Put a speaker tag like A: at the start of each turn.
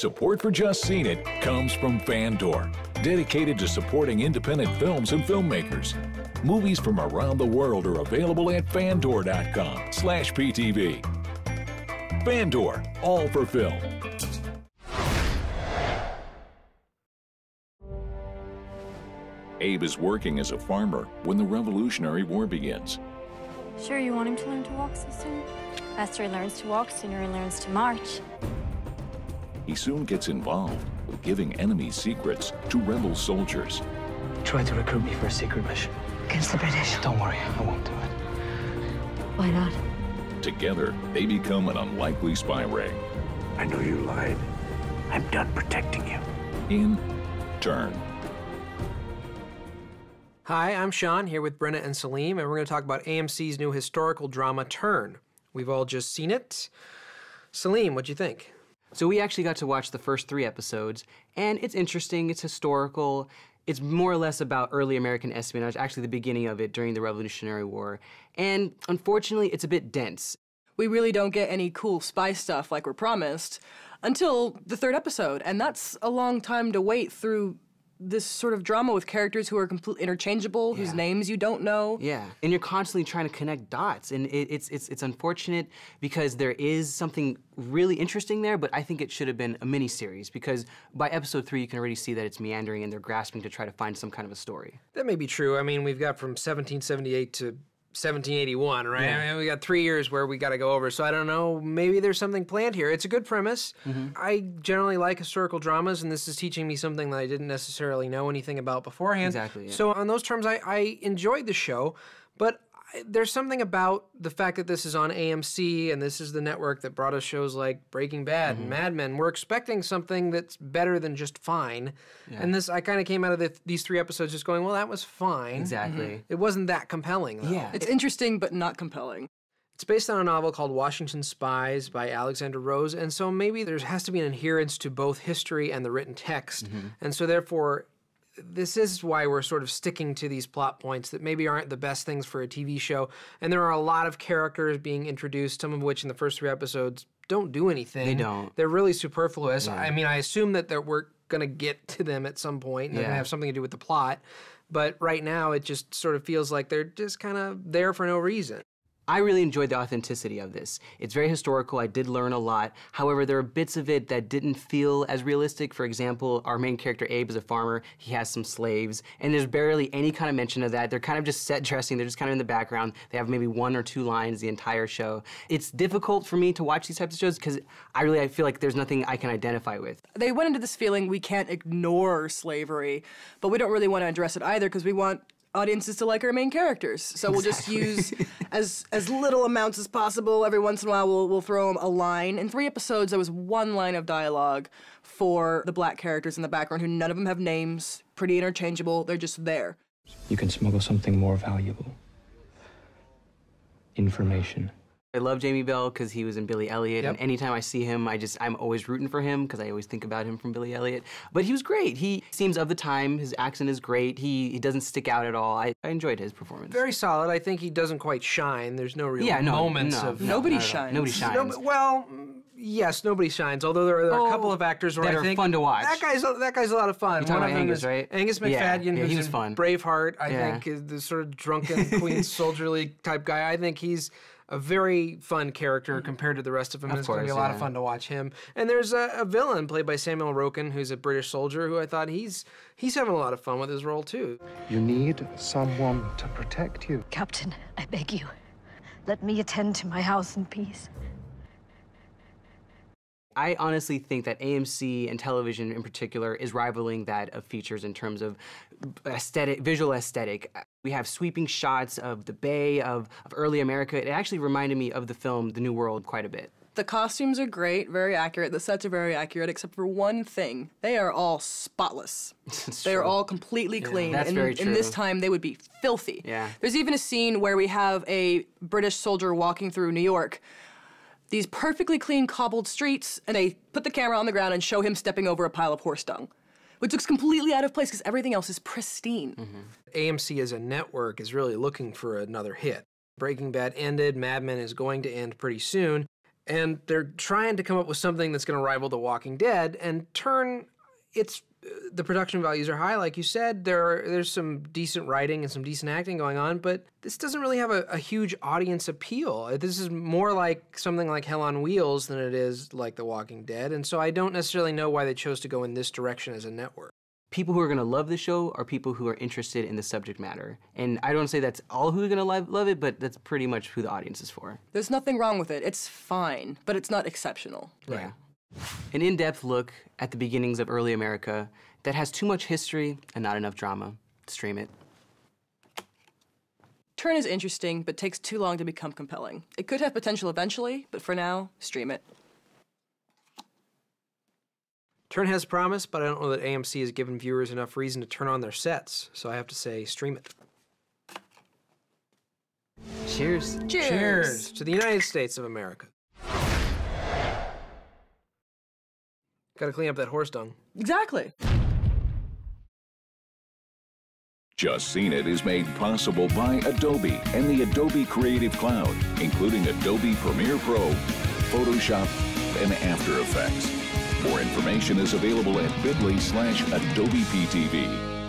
A: Support for Just Seen It comes from Fandor, dedicated to supporting independent films and filmmakers. Movies from around the world are available at fandor.com/PTV. Fandor, all for film. Abe is working as a farmer when the Revolutionary War begins.
B: Sure you want him to learn to walk so soon? Faster he learns to walk, sooner he learns to march.
A: He soon gets involved with giving enemy secrets to rebel soldiers.
C: Tried to recruit me for a secret mission.
D: Against the British.
C: Don't worry, I won't do it.
B: Why not?
A: Together, they become an unlikely spy ring.
E: I know you lied. I'm done protecting you.
A: In Turn.
F: Hi, I'm Sean, here with Brenna and Salim, and we're going to talk about AMC's new historical drama, Turn. We've all just seen it. Salim, what'd you think?
G: So we actually got to watch the first 3 episodes, and it's interesting, it's historical, it's more or less about early American espionage, actually the beginning of it during the Revolutionary War, and unfortunately it's a bit dense.
H: We really don't get any cool spy stuff like we're promised until the 3rd episode, and that's a long time to wait through this sort of drama with characters who are completely interchangeable, whose names you don't know.
G: Yeah, and you're constantly trying to connect dots, and it's unfortunate because there is something really interesting there, but I think it should have been a mini-series because by episode 3 you can already see that it's meandering and they're grasping to try to find some kind of a story.
F: That may be true. I mean, we've got from 1778 to 1781, right?
G: Yeah.
F: I mean, we got 3 years where we got to go over, so I don't know, maybe there's something planned here. It's a good premise. I generally like historical dramas, and this is teaching me something that I didn't necessarily know anything about beforehand.
G: Exactly, yeah.
F: So on those terms, I enjoyed the show, but there's something about the fact that this is on AMC, and this is the network that brought us shows like Breaking Bad and Mad Men. We're expecting something that's better than just fine. And this, I kind of came out of these 3 episodes just going, well, that was fine.
G: Exactly.
F: It wasn't that compelling, though.
G: Yeah.
H: It's interesting, but not compelling.
F: It's based on a novel called Washington Spies by Alexander Rose, and so maybe there has to be an adherence to both history and the written text. And so therefore, this is why we're sort of sticking to these plot points that maybe aren't the best things for a TV show. And there are a lot of characters being introduced, some of which in the first 3 episodes don't do anything.
G: They don't.
F: They're really superfluous.
G: Yeah.
F: I mean, I assume that we're going to get to them at some point, and they're going to have something to do with the plot. But right now, it just sort of feels like they're just kind of there for no reason.
G: I really enjoyed the authenticity of this. It's very historical, I did learn a lot. However, there are bits of it that didn't feel as realistic. For example, our main character, Abe, is a farmer. He has some slaves, and there's barely any kind of mention of that. They're kind of just set dressing. They're just kind of in the background. They have maybe 1 or 2 lines the entire show. It's difficult for me to watch these types of shows because I feel like there's nothing I can identify with.
H: They went into this feeling we can't ignore slavery, but we don't really want to address it either because we want audiences to like our main characters. So we'll just use as little amounts as possible. Every once in a while we'll throw them a line. In 3 episodes there was 1 line of dialogue for the black characters in the background who none of them have names, pretty interchangeable, they're just there.
C: You can smuggle something more valuable. Information.
G: I love Jamie Bell because he was in Billy Elliot,
F: Yep.
G: and anytime I see him, I'm always rooting for him because I always think about him from Billy Elliot. But he was great. He seems of the time. His accent is great. He doesn't stick out at all. I enjoyed his performance.
F: Very solid. I think he doesn't quite shine. There's no real
G: Yeah, no,
F: moments
G: no,
F: of...
H: Nobody shines.
G: Nobody shines.
F: No, well, yes, nobody shines. Although there are a couple of actors where
G: that
F: I
G: are
F: think
G: fun to watch.
F: That guy's a lot of fun.
G: You're talking
F: One
G: about
F: of them
G: Angus,
F: is
G: right?
F: Angus McFadden,
G: Yeah, he
F: who's
G: was
F: in
G: fun.
F: Braveheart. I
G: Yeah.
F: think is the sort of drunken Queen's soldierly type guy. I think he's a very fun character compared to the rest of them. It's going to be a lot of fun to watch him. And there's a villain played by Samuel Roken, who's a British soldier, who I thought he's having a lot of fun with his role too.
E: You need someone to protect you.
D: Captain, I beg you, let me attend to my house in peace.
G: I honestly think that AMC and television in particular is rivaling that of features in terms of visual aesthetic. We have sweeping shots of the Bay, of early America. It actually reminded me of the film The New World quite a bit.
H: The costumes are great, very accurate. The sets are very accurate, except for one thing. They are all spotless. They're all completely clean.
G: That's very true.
H: In this time, they would be filthy.
G: Yeah.
H: There's even a scene where we have a British soldier walking through New York. These perfectly clean cobbled streets, and they put the camera on the ground and show him stepping over a pile of horse dung, which looks completely out of place because everything else is pristine.
F: AMC as a network is really looking for another hit. Breaking Bad ended, Mad Men is going to end pretty soon, And they're trying to come up with something that's going to rival The Walking Dead, and the production values are high, like you said. There's some decent writing and some decent acting going on, but this doesn't really have a huge audience appeal. This is more like something like Hell on Wheels than it is like The Walking Dead, and so I don't necessarily know why they chose to go in this direction as a network.
G: People who are going to love the show are people who are interested in the subject matter. And I don't say that's all who are going to love it, but that's pretty much who the audience is for.
H: There's nothing wrong with it. It's fine, but it's not exceptional.
F: Right.
G: Yeah. An in-depth look at the beginnings of early America that has too much history and not enough drama. Stream it.
H: Turn is interesting, but takes too long to become compelling. It could have potential eventually, but for now, stream it.
F: Turn has promise, but I don't know that AMC has given viewers enough reason to turn on their sets, so I have to say stream it.
G: Cheers.
F: Cheers to the United States of America. Gotta clean up that horse dung.
H: Exactly.
A: Just Seen It is made possible by Adobe and the Adobe Creative Cloud, including Adobe Premiere Pro, Photoshop, and After Effects. More information is available at bit.ly/AdobePTV.